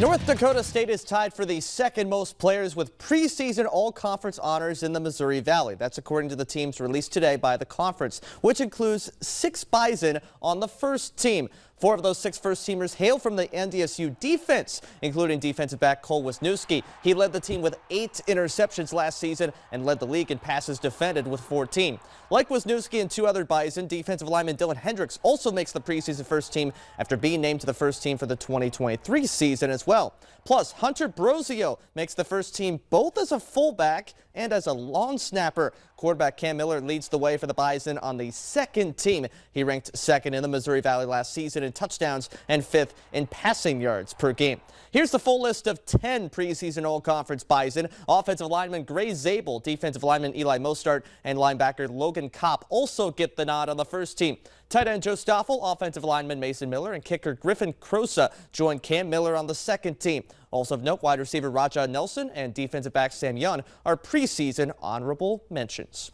North Dakota State is tied for the second most players with preseason all-conference honors in the Missouri Valley. That's according to the teams released today by the conference, which includes 6 Bison on the first team. 4 of those 6 first-teamers hail from the NDSU defense, including defensive back Cole Wisniewski. He led the team with 8 interceptions last season and led the league in passes defended with 14. Like Wisniewski and 2 other Bison, defensive lineman Dylan Hendricks also makes the preseason first team after being named to the first team for the 2023 season as well. Plus, Hunter Brosio makes the first team both as a fullback and as a long snapper. Quarterback Cam Miller leads the way for the Bison on the second team. He ranked 2nd in the Missouri Valley last season in touchdowns and 5th in passing yards per game. Here's the full list of 10 preseason all-conference Bison. Offensive lineman Gray Zabel, defensive lineman Eli Mostart, and linebacker Logan Kopp also get the nod on the first team. Tight end Joe Stoffel, offensive lineman Mason Miller, and kicker Griffin Crosa join Cam Miller on the second team. Also of note, wide receiver Raja Nelson and defensive back Sam Young are preseason honorable mentions.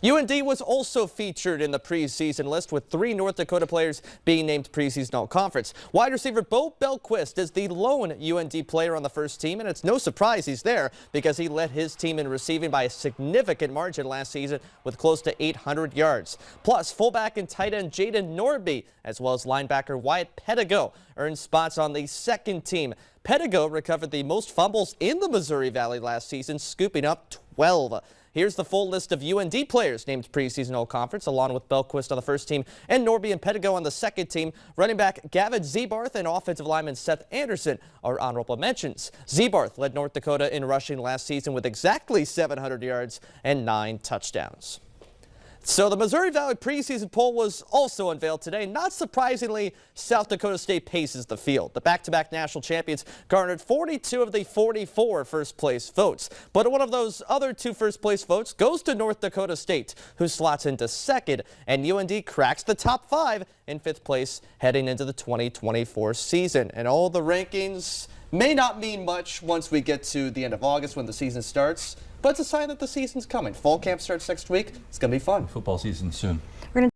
UND was also featured in the preseason list, with 3 North Dakota players being named preseason all-conference. Wide receiver Bo Belquist is the lone UND player on the first team, and it's no surprise he's there because he led his team in receiving by a significant margin last season with close to 800 yards. Plus, fullback and tight end Jaden Norby, as well as linebacker Wyatt Pedigo, earned spots on the second team. Pedigo recovered the most fumbles in the Missouri Valley last season, scooping up 12. Here's the full list of UND players named preseason all-conference, along with Belquist on the first team and Norby and Pedigo on the second team. Running back Gavin Zebarth and offensive lineman Seth Anderson are honorable mentions. Zebarth led North Dakota in rushing last season with exactly 700 yards and 9 touchdowns. So the Missouri Valley preseason poll was also unveiled today. Not surprisingly, South Dakota State paces the field. The back-to-back national champions garnered 42 of the 44 first-place votes. But one of those other 2 first-place votes goes to North Dakota State, who slots into 2nd, and UND cracks the top 5 in 5th place heading into the 2024 season. And all the rankings may not mean much once we get to the end of August when the season starts, but it's a sign that the season's coming. Fall camp starts next week. It's going to be fun. Football season soon.